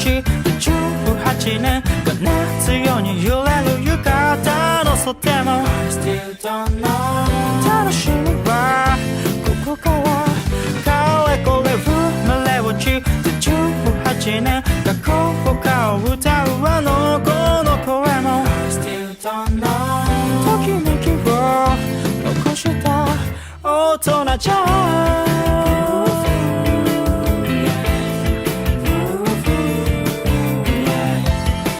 ち18年が熱ように揺れる浴衣の袖も I still don't know 楽しみはここからかれこれ生まれ落ち18年がここかを歌うあの子の声も I still don't know ときめきを残した大人じゃん